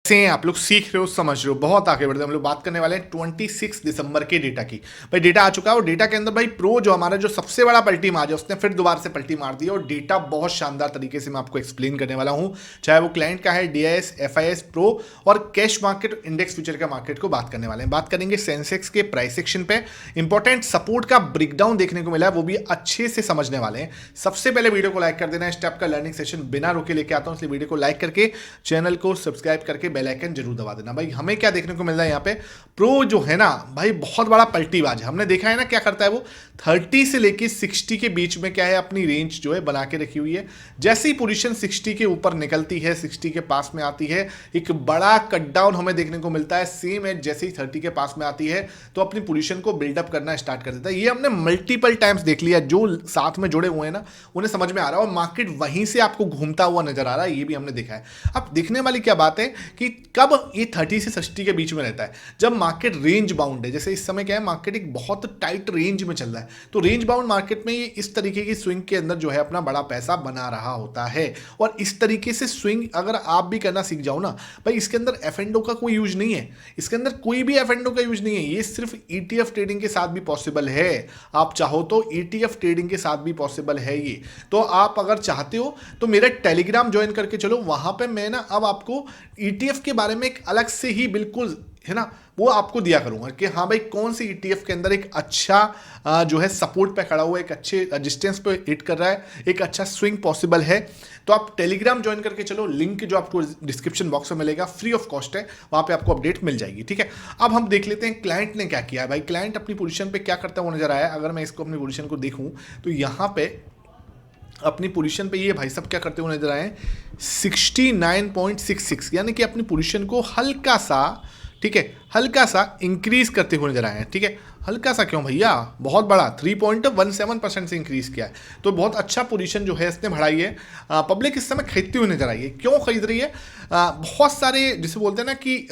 से हैं आप लोग सीख रहे हो समझ रहे हो बहुत आगे बढ़ते हैं। हम लोग बात करने वाले हैं 26 दिसंबर के डेटा की। भाई डेटा आ चुका है और डेटा के अंदर भाई प्रो जो हमारा जो सबसे बड़ा पलटी मार है उसने फिर दोबारा से पलटी मार दी और डेटा बहुत शानदार तरीके से मैं आपको एक्सप्लेन करने वाला हूं। चाहे वो क्लाइंट का है, डीआईएस, एफआईएस, प्रो और कैश मार्केट, इंडेक्स फ्यूचर का मार्केट को बात करने वाले हैं। बात करेंगे सेंसेक्स के प्राइस सेक्शन पे इंपॉर्टेंट सपोर्ट का ब्रेकडाउन देखने को मिला है, वो भी अच्छे से समझने वाले हैं। सबसे पहले वीडियो को लाइक कर देना है। स्टेप का लर्निंग सेशन बिना रोके लेके आता हूं, इसलिए वीडियो को लाइक करके चैनल को सब्सक्राइब करके बेल आइकन जरूर दबा देना। भाई हमें क्या देखने को मिल रहा है यहाँ पे, प्रो जो है ना भाई बहुत बड़ा पलटीबाज है। हमने देखा है ना क्या करता है वो 30 से लेके 60 के बीच में क्या है अपनी रेंज जो है बना के रखी हुई है। जैसे ही पोजीशन 60 के ऊपर निकलती है, 60 के पास में आती है, एक बड़ा कट डाउन हमें देखने को मिलता है। सेम है जैसे ही 30 के पास में आती है तो अपनी पोजीशन को बिल्डअप करना स्टार्ट कर देता है। ये हमने मल्टीपल टाइम्स देख लिया, जो साथ में जुड़े हुए हैं ना उन्हें समझ में आ रहा है और मार्केट वहीं से आपको घूमता हुआ नजर आ रहा है, ये भी हमने देखा है। अब देखने वाली क्या बात है कि कब ये 30 से 60 के बीच में रहता है, जब मार्केट रेंज बाउंड है। जैसे इस समय क्या है, मार्केट एक बहुत टाइट रेंज में चल रहा है, तो रेंज बाउंड मार्केट में ये इस तरीके की स्विंग के अंदर जो है अपना बड़ा पैसा बना रहा होता है। और इस तरीके से स्विंग अगर आप भी करना सीख जाओ ना भाई, इसके अंदर एफ एंड ओ का कोई यूज नहीं है, इसके अंदर कोई भी एफ एंड ओ का यूज नहीं है। ये सिर्फ ईटीएफ ट्रेडिंग के साथ भी पॉसिबल है। आप चाहो तो ईटीएफ ट्रेडिंग के साथ भी पॉसिबल है ये। तो आप अगर चाहते हो तो मेरा टेलीग्राम ज्वाइन करके चलो, वहां पे मैं ना अब आपको ईटीएफ के बारे में एक अलग से ही बिल्कुल है ना वो आपको दिया करूंगा कि हाँ भाई कौन सी ईटीएफ के अंदर एक अच्छा जो है सपोर्ट पे खड़ा हुआ है, एक अच्छे रेजिस्टेंस पे हिट कर रहा है, एक अच्छा स्विंग पॉसिबल है। तो आप टेलीग्राम ज्वाइन करके चलो, लिंक जो आपको डिस्क्रिप्शन बॉक्स में मिलेगा, फ्री ऑफ कॉस्ट है, वहां पे आपको अपडेट मिल जाएगी। ठीक है, अब हम देख लेते हैं क्लाइंट ने क्या किया है। भाई क्लाइंट अपनी पोजीशन पे क्या करता हुआ नजर आया। अगर मैं इसको अपनी पोजीशन को देखूं तो यहाँ पे अपनी पोजीशन पे ये भाई सब क्या करते हुए नजर आए 69.66, यानी कि अपनी पोजीशन को हल्का सा, ठीक है, हल्का सा इंक्रीज करते हुए नजर आए हैं। ठीक है, हल्का सा क्यों भैया, बहुत बड़ा 3.17% से इंक्रीज किया है, तो बहुत अच्छा पोजीशन जो है इसने बढ़ाई है। पब्लिक इस समय खरीदती हुई नजर आई है। क्यों खरीद रही है? बहुत सारे जिसे बोलते हैं ना कि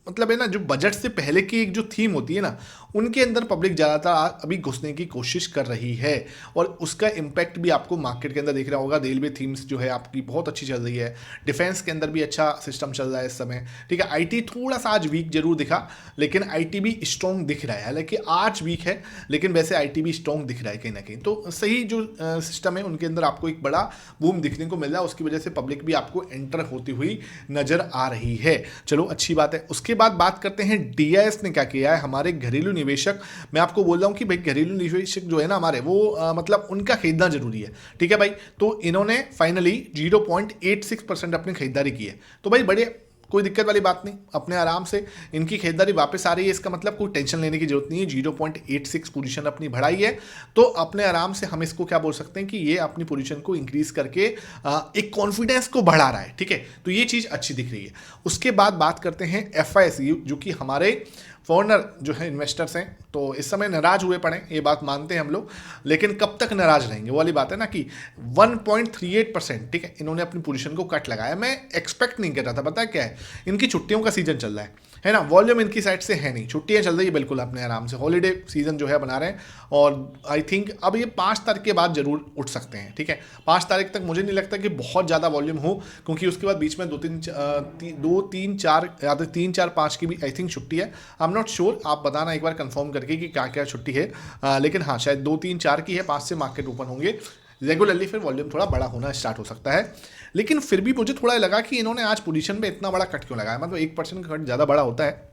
मतलब है ना, जो बजट से पहले की एक जो थीम होती है ना, उनके अंदर पब्लिक ज़्यादातर अभी घुसने की कोशिश कर रही है और उसका इम्पैक्ट भी आपको मार्केट के अंदर दिख रहा होगा। रेलवे थीम्स जो है आपकी बहुत अच्छी चल रही है, डिफेंस के अंदर भी अच्छा सिस्टम चल रहा है इस समय। ठीक है, आईटी थोड़ा सा आज वीक जरूर दिखा, लेकिन आईटी भी स्ट्रॉन्ग दिख रहा है। हालांकि आज वीक है लेकिन वैसे आईटी भी स्ट्रॉन्ग दिख रहा है कहीं ना कहीं। तो सही जो सिस्टम है उनके अंदर आपको एक बड़ा बूम दिखने को मिल रहा है, उसकी वजह से पब्लिक भी आपको एंटर होती हुई नजर आ रही है। चलो अच्छी बात है। उसके बाद बात करते हैं डीआईएस ने क्या किया है। हमारे घरेलू निवेशक, मैं आपको बोल रहा हूं कि भाई घरेलू निवेशक जो है ना हमारे, वो मतलब उनका खरीदना जरूरी है। ठीक है भाई, तो इन्होंने फाइनली 0.86% अपनी खरीदारी की है। तो भाई बड़े कोई दिक्कत वाली बात नहीं, अपने आराम से इनकी खरीदारी वापस आ रही है, इसका मतलब कोई टेंशन लेने की जरूरत नहीं है। 0.86 पोजीशन अपनी बढ़ाई है, तो अपने आराम से हम इसको क्या बोल सकते हैं कि ये अपनी पोजीशन को इंक्रीज करके एक कॉन्फिडेंस को बढ़ा रहा है। ठीक है, तो ये चीज अच्छी दिख रही है। उसके बाद बात करते हैं एफआईएस, जो कि हमारे फॉरेनर जो है इन्वेस्टर्स हैं, तो इस समय नाराज हुए पड़े, ये बात मानते हैं हम लोग, लेकिन कब तक नाराज रहेंगे वो वाली बात है ना कि 1.38%, ठीक है, इन्होंने अपनी पोजीशन को कट लगाया। मैं एक्सपेक्ट नहीं कर रहा था, पता है क्या है, इनकी छुट्टियों का सीजन चल रहा है ना, वॉल्यूम इनकी साइड से है नहीं, छुट्टियां चल रही है बिल्कुल अपने आराम से, हॉलीडे सीजन जो है बना रहे हैं। और आई थिंक अब ये 5 तारीख के बाद जरूर उठ सकते हैं। ठीक है, 5 तारीख तक मुझे नहीं लगता कि बहुत ज़्यादा वॉल्यूम हो, क्योंकि उसके बाद बीच में 2-3-4-5 की भी आई थिंक छुट्टी है। आई एम नॉट श्योर, आप बताना एक बार कंफर्म करके कि क्या क्या छुट्टी है। लेकिन हाँ, शायद 2-3-4 की है, 5 से मार्केट ओपन होंगे रेगुलरली, फिर वॉल्यूम थोड़ा बड़ा होना स्टार्ट हो सकता है। लेकिन फिर भी मुझे थोड़ा लगा कि इन्होंने आज पोजीशन पे इतना बड़ा कट क्यों लगाया, मतलब 1% का कट ज़्यादा बड़ा होता है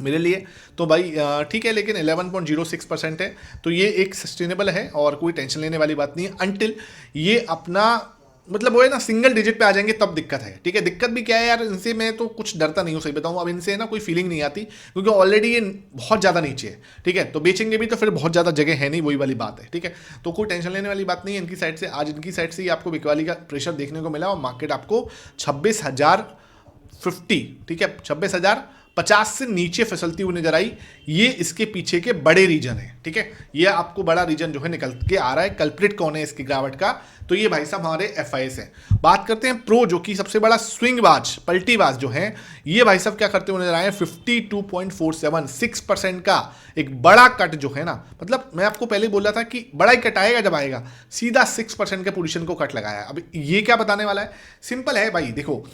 मेरे लिए तो भाई ठीक है, लेकिन 11.06% है, तो ये एक सस्टेनेबल है और कोई टेंशन लेने वाली बात नहीं है। अनटिल ये अपना मतलब वो है ना सिंगल डिजिट पे आ जाएंगे तब दिक्कत है। ठीक है, दिक्कत भी क्या है यार, इनसे मैं तो कुछ डरता नहीं हूँ, सही बताऊँ। अब इनसे ना कोई फीलिंग नहीं आती, क्योंकि ऑलरेडी ये बहुत ज़्यादा नीचे है। ठीक है, तो बेचेंगे भी तो फिर बहुत ज़्यादा जगह है नहीं, वही वाली बात है। ठीक है, तो कोई टेंशन लेने वाली बात नहीं है इनकी साइड से। आज इनकी साइड से ही आपको बिकवाली का प्रेशर देखने को मिला और मार्केट आपको 26,050, ठीक है, 26,050 से नीचे फिसलती हुई नजर आई। ये इसके पीछे के बड़े रीजन है। ठीक है, ये आपको बड़ा रीजन जो है निकल के आ रहा है। कल्प्रिट कौन है इसकी गिरावट का, तो ये भाई साहब हमारे एफआईएस हैं। बात करते हैं प्रो, जो कि सबसे बड़ा स्विंगबाज, पलटीबाज जो है, ये भाई साहब क्या करते हुए नजर आए 52.47, 6% का एक बड़ा कट जो है ना, मतलब मैं आपको पहले बोल रहा था कि बड़ा ही कट आएगा, जब आएगा सीधा 6% के पोजीशन को कट लगाया। अब ये क्या बताने वाला है, सिंपल है भाई, देखो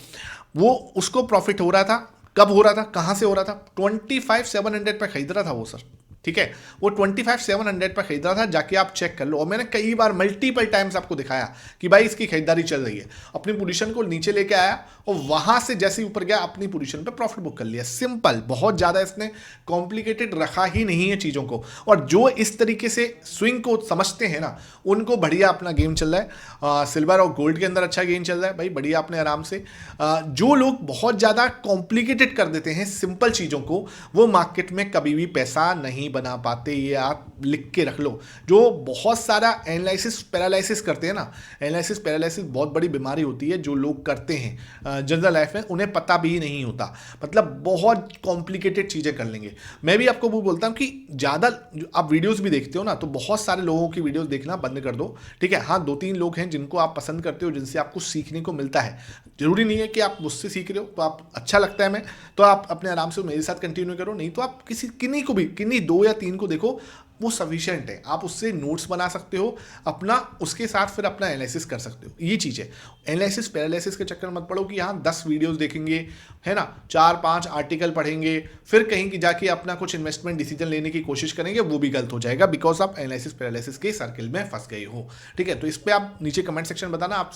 वो उसको प्रॉफिट हो रहा था, कब हो रहा था, कहां से हो रहा था, 25,700 पे खरीद रहा था वो सर, ठीक है, वो 25,700 पर खरीद रहा था, जाके आप चेक कर लो। और मैंने कई बार मल्टीपल टाइम्स आपको दिखाया कि भाई इसकी खरीदारी चल रही है, अपनी पोजीशन को नीचे लेके आया और वहां से जैसे ही ऊपर गया अपनी पोजीशन पे प्रॉफिट बुक कर लिया। सिंपल, बहुत ज्यादा इसने कॉम्प्लिकेटेड रखा ही नहीं है चीजों को। और जो इस तरीके से स्विंग को समझते हैं ना, उनको बढ़िया अपना गेम चल रहा है। सिल्वर और गोल्ड के अंदर अच्छा गेम चल रहा है भाई, बढ़िया अपने आराम से। जो लोग बहुत ज्यादा कॉम्प्लिकेटेड कर देते हैं सिंपल चीजों को, वो मार्केट में कभी भी पैसा नहीं बना पाते। ये आप लिख के रख लो। जो बहुत सारा एनालिसिस पैरालिसिस करते हैं ना, एनालिसिस पैरालिसिस बहुत बड़ी बीमारी होती है जो लोग करते हैं जनरल लाइफ में, उन्हें पता भी नहीं होता, मतलब बहुत कॉम्प्लिकेटेड चीजें कर लेंगे। मैं भी आपको वो बोलता हूं कि ज्यादा आप वीडियोस भी देखते हो ना, तो बहुत सारे लोगों की वीडियोस देखना बंद कर दो, ठीक है। हाँ, 2-3 लोग हैं जिनको आप पसंद करते हो, जिनसे आपको सीखने को मिलता है। जरूरी नहीं है कि आप मुझसे सीख रहे हो तो आप अच्छा लगता है मैं, तो आप अपने आराम से मेरे साथ कंटिन्यू करो, नहीं तो आप किन्हीं को भी, किन्हीं 2 या 3 को देखो, वो सफिशिएंट है। आप उससे नोट्स बना सकते हो अपना, उसके साथ फिर अपना एनालिसिस कर सकते हो। ये चीज़ है। एनालिसिस पैरालिसिस के चक्कर में मत पड़ो कि यहाँ 10 वीडियोस देखेंगे, है ना, 4-5 आर्टिकल पढ़ेंगे, फिर कहीं की जाके अपना कुछ इन्वेस्टमेंट डिसीजन लेने की कोशिश करेंगे, वो भी गलत हो जाएगा, बिकॉज आप एनालिसिस पैरालिसिस के सर्किल में फंस गए हो, ठीक है। तो इस पर आप नीचे कमेंट सेक्शन बताना, आप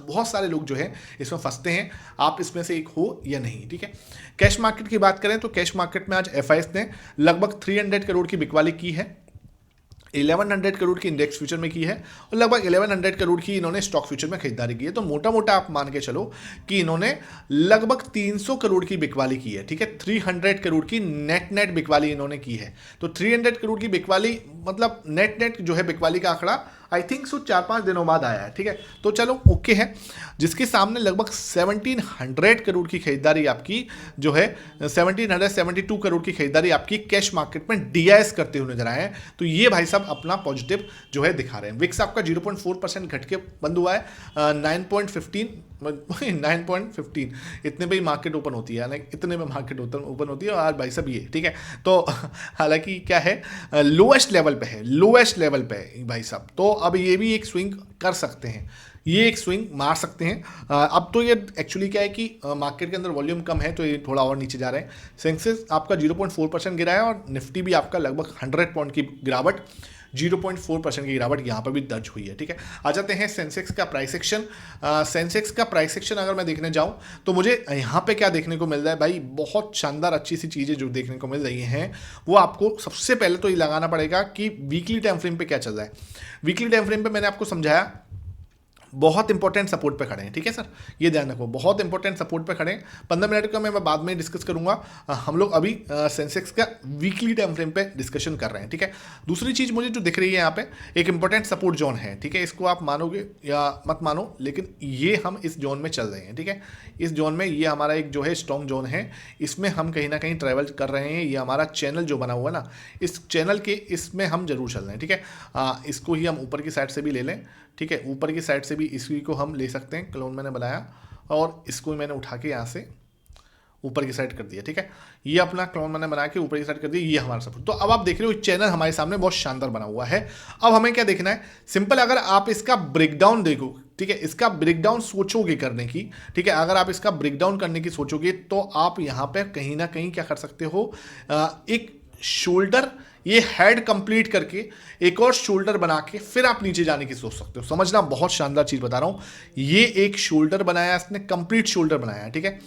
बहुत सारे लोग जो है इसमें फंसते हैं, आप इसमें से एक हो या नहीं, ठीक है। कैश मार्केट की बात करें तो कैश मार्केट में आज एफआईएस ने लगभग 300 करोड़ की बिकवाली की है, 1100 करोड़ की इंडेक्स फ्यूचर में की है, और लगभग 1100 करोड़ की इन्होंने स्टॉक फ्यूचर में खरीदारी की है। तो मोटा मोटा आप मान के चलो कि इन्होंने लगभग 300 करोड़ की बिकवाली की है, ठीक है। 300 करोड़ की नेट बिकवाली इन्होंने की है। तो 300 करोड़ की बिकवाली, मतलब नेट जो है बिकवाली का आंकड़ा आई थिंक सो 4-5 दिनों बाद आया है, ठीक है। तो चलो ओके है, जिसके सामने लगभग 1700 करोड़ की खरीदारी आपकी जो है, 1772 करोड़ की खरीदारी आपकी कैश मार्केट में डीआईएस करते हुए नजर आए हैं। तो ये भाई साहब अपना पॉजिटिव जो है दिखा रहे हैं। विक्स आपका 0.4% घट के बंद हुआ है, 9.15 इतने पे ही मार्केट ओपन होती है, यानी इतने में मार्केट ओपन होती है। और भाई साहब ये ठीक है, तो हालांकि क्या है, लोएस्ट लेवल पे है, लोएस्ट लेवल पे है भाई साहब। तो अब ये भी एक स्विंग कर सकते हैं, ये एक स्विंग मार सकते हैं। अब तो ये एक्चुअली क्या है कि मार्केट के अंदर वॉल्यूम कम है, तो ये थोड़ा और नीचे जा रहे हैं। सेंसेक्स आपका 0.4% गिरा है, और निफ्टी भी आपका लगभग 100 पॉइंट की गिरावट, 0.4% की गिरावट यहाँ पर भी दर्ज हुई है, ठीक है। आ जाते हैं सेंसेक्स का प्राइस एक्शन। सेंसेक्स का प्राइस एक्शन अगर मैं देखने जाऊँ तो मुझे यहाँ पे क्या देखने को मिल रहा है भाई, बहुत शानदार अच्छी सी चीज़ें जो देखने को मिल रही हैं, वो आपको सबसे पहले तो ये लगाना पड़ेगा कि वीकली टाइम फ्रेम पे क्या चल रहा है। वीकली टाइम फ्रेम पे मैंने आपको समझाया, बहुत इंपॉर्टेंट सपोर्ट पे खड़े हैं, ठीक है सर, ये ध्यान रखो, बहुत इंपॉर्टेंट सपोर्ट पे खड़े हैं। 15 मिनट का मैं बाद में डिस्कस करूंगा। हम लोग अभी सेंसेक्स का वीकली टाइम फ्रेम पे डिस्कशन कर रहे हैं, ठीक है। दूसरी चीज मुझे जो दिख रही है यहाँ पे, एक इंपॉर्टेंट सपोर्ट जोन है, ठीक है। इसको आप मानोगे या मत मानो, लेकिन ये हम इस जोन में चल रहे हैं, ठीक है। इस जोन में ये हमारा एक जो है स्ट्रॉन्ग जोन है, इसमें हम कहीं ना कहीं ट्रैवल कर रहे हैं। ये हमारा चैनल जो बना हुआ है ना, इस चैनल के इसमें हम जरूर चल रहे हैं, ठीक है। इसको ही हम ऊपर की साइड से भी ले लें, ठीक है, ऊपर की साइड से भी इसी को हम ले सकते हैं। क्लोन मैंने बनाया और इसको मैंने उठा के यहाँ से ऊपर की साइड कर दिया, ठीक है। ये अपना क्लोन मैंने बना के ऊपर की साइड कर दिया, ये हमारा सपोर्ट। तो अब आप देख रहे हो चैनल हमारे सामने बहुत शानदार बना हुआ है। अब हमें क्या देखना है, सिंपल, अगर आप इसका ब्रेकडाउन देखो, ठीक है, इसका ब्रेकडाउन सोचोगे करने की, ठीक है, अगर आप इसका ब्रेकडाउन करने की सोचोगे तो आप यहाँ पे कहीं ना कहीं क्या कर सकते हो, एक शोल्डर, ये हेड कंप्लीट करके एक और शोल्डर बना के फिर आप नीचे जाने की सोच सकते हो। समझना, बहुत शानदार चीज बता रहा हूं। ये एक शोल्डर बनाया, इसने कंप्लीट शोल्डर बनाया है, ठीक है।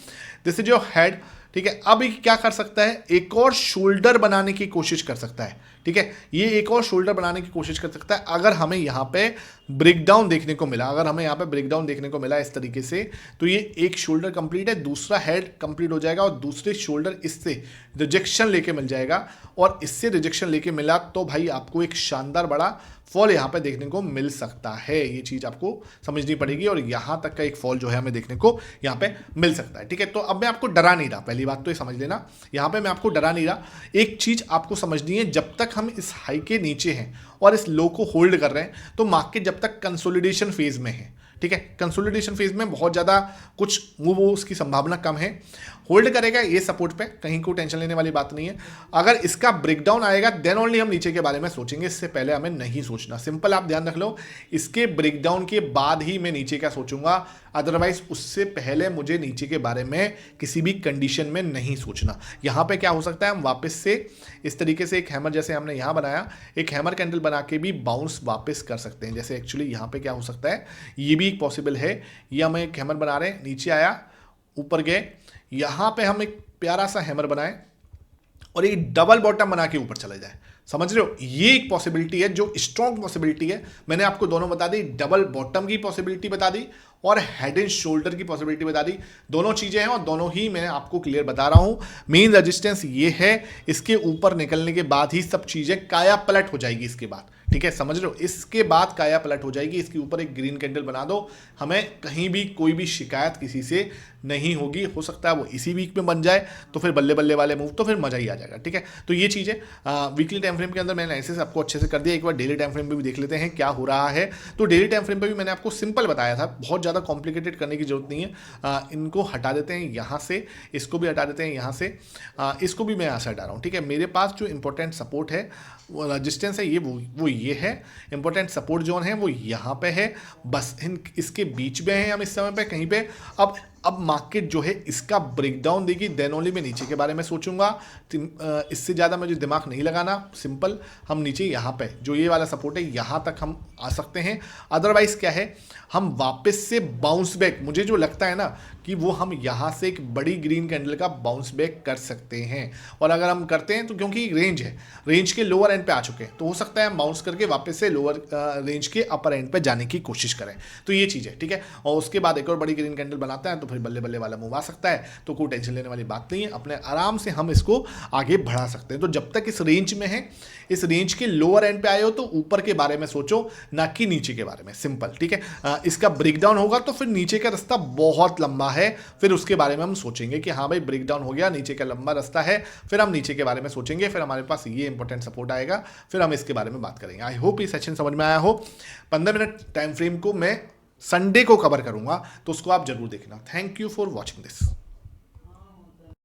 दिस इज योर हेड, ठीक है। अब ये क्या कर सकता है, एक और शोल्डर बनाने की कोशिश कर सकता है, ठीक है। ये एक और शोल्डर बनाने की कोशिश कर सकता है। अगर हमें यहाँ पे ब्रेकडाउन देखने को मिला, अगर हमें यहाँ पे ब्रेकडाउन देखने को मिला इस तरीके से, तो ये एक शोल्डर कंप्लीट है, दूसरा हेड कंप्लीट हो जाएगा, और दूसरे शोल्डर इससे रिजेक्शन लेके मिल जाएगा, और इससे रिजेक्शन लेके मिला तो भाई आपको एक शानदार बड़ा फॉल यहाँ पे देखने को मिल सकता है। ये चीज आपको समझनी पड़ेगी, और यहाँ तक का एक फॉल जो है हमें देखने को यहाँ पे मिल सकता है, ठीक है। तो अब मैं आपको डरा नहीं रहा, पहली बात तो ये समझ लेना, यहाँ पे मैं आपको डरा नहीं रहा। एक चीज आपको समझनी है, जब तक हम इस हाई के नीचे हैं और इस लो को होल्ड कर रहे हैं, तो मार्केट जब तक कंसोलिडेशन फेज में है, ठीक है, कंसोलिडेशन फेज में बहुत ज़्यादा कुछ मूव उसकी संभावना कम है, होल्ड करेगा ये सपोर्ट पे, कहीं को टेंशन लेने वाली बात नहीं है। अगर इसका ब्रेकडाउन आएगा देन ओनली हम नीचे के बारे में सोचेंगे, इससे पहले हमें नहीं सोचना। सिंपल आप ध्यान रख लो, इसके ब्रेकडाउन के बाद ही मैं नीचे का सोचूंगा, अदरवाइज उससे पहले मुझे नीचे के बारे में किसी भी कंडीशन में नहीं सोचना। यहाँ पे क्या हो सकता है, हम वापस से इस तरीके से एक हैमर जैसे हमने यहाँ बनाया, एक हैमर कैंडल बना के भी बाउंस वापस कर सकते हैं। जैसे एक्चुअली यहाँ पे क्या हो सकता है, ये भी एक पॉसिबल है। ये हम एक हैमर बना रहे हैं, नीचे आया, ऊपर गए, यहाँ पे हम एक प्यारा सा हैमर बनाए और एक डबल बॉटम बना के ऊपर चला जाए। समझ रहे हो, ये एक पॉसिबिलिटी है जो स्ट्रॉन्ग पॉसिबिलिटी है। मैंने आपको दोनों बता दी, डबल बॉटम की पॉसिबिलिटी बता दी और हेड एंड शोल्डर की पॉसिबिलिटी बता दी। दोनों चीजें हैं और दोनों ही मैं आपको क्लियर बता रहा हूं। मेन रेजिस्टेंस ये है, इसके ऊपर निकलने के बाद ही सब चीजें काया पलट हो जाएगी इसके बाद। ठीक है, समझ रहे हो, इसके बाद काया पलट हो जाएगी। इसके ऊपर एक ग्रीन कैंडल बना दो, हमें कहीं भी कोई भी शिकायत किसी से नहीं होगी। हो सकता है वो इसी वीक में बन जाए तो फिर बल्ले बल्ले वाले मूव, तो फिर मजा ही आ जाएगा। ठीक है, तो ये चीज़ है। वीकली टाइम फ्रेम के अंदर मैंने एनालिसिस आपको अच्छे से कर दिया। एक बार डेली टाइम फ्रेम पे भी देख लेते हैं क्या हो रहा है। तो डेली टाइम फ्रेम पे भी मैंने आपको सिंपल बताया था, बहुत ज़्यादा कॉम्प्लिकेटेड करने की जरूरत नहीं है। इनको हटा देते हैं यहाँ से, इसको भी हटा देते हैं यहाँ से, इसको भी मैं यहाँ से हटा रहा हूँ। ठीक है, मेरे पास जो इंपॉर्टेंट सपोर्ट है, रजिस्टेंस है, ये वो ये है। इंपॉर्टेंट सपोर्ट जोन है वो यहाँ पे है, बस इसके बीच में है हम इस समय पे कहीं पे। अब मार्केट जो है इसका ब्रेकडाउन देगी देन ओनली मैं नीचे के बारे में सोचूंगा। इससे ज़्यादा मुझे दिमाग नहीं लगाना। सिंपल हम नीचे यहाँ पे जो ये वाला सपोर्ट है यहाँ तक हम आ सकते हैं। अदरवाइज क्या है, हम वापस से बाउंस बैक, मुझे जो लगता है ना कि वो हम यहाँ से एक बड़ी ग्रीन कैंडल का बाउंस बैक कर सकते हैं। और अगर हम करते हैं तो क्योंकि रेंज है, रेंज के लोअर एंड पे आ चुके हैं, तो हो सकता है हम बाउंस करके वापस से लोअर रेंज के अपर एंड पे जाने की कोशिश करें। तो ये चीज़ है, ठीक है। और उसके बाद एक और बड़ी ग्रीन कैंडल बनाता है तो फिर बल्ले बल्ले वाला मूव आ सकता है। तो कोई टेंशन लेने वाली बात नहीं है, अपने आराम से हम इसको आगे बढ़ा सकते हैं। तो जब तक इस रेंज में है, इस रेंज के लोअर एंड पे आए हो तो ऊपर के बारे में सोचो, ना कि नीचे के बारे में। सिंपल, ठीक है। इसका ब्रेकडाउन होगा तो फिर नीचे का रास्ता बहुत लंबा है, फिर उसके बारे में हम सोचेंगे कि हाँ भाई ब्रेकडाउन हो गया, नीचे का लंबा रास्ता है, फिर हम नीचे के बारे में सोचेंगे। फिर हमारे पास ये इंपॉर्टेंट सपोर्ट आएगा, फिर हम इसके बारे में बात करेंगे। आई होप ये सेशन समझ में आया हो। 15 मिनट टाइम फ्रेम को मैं संडे को कवर करूंगा, तो उसको आप जरूर देखना। Thank you for watching this.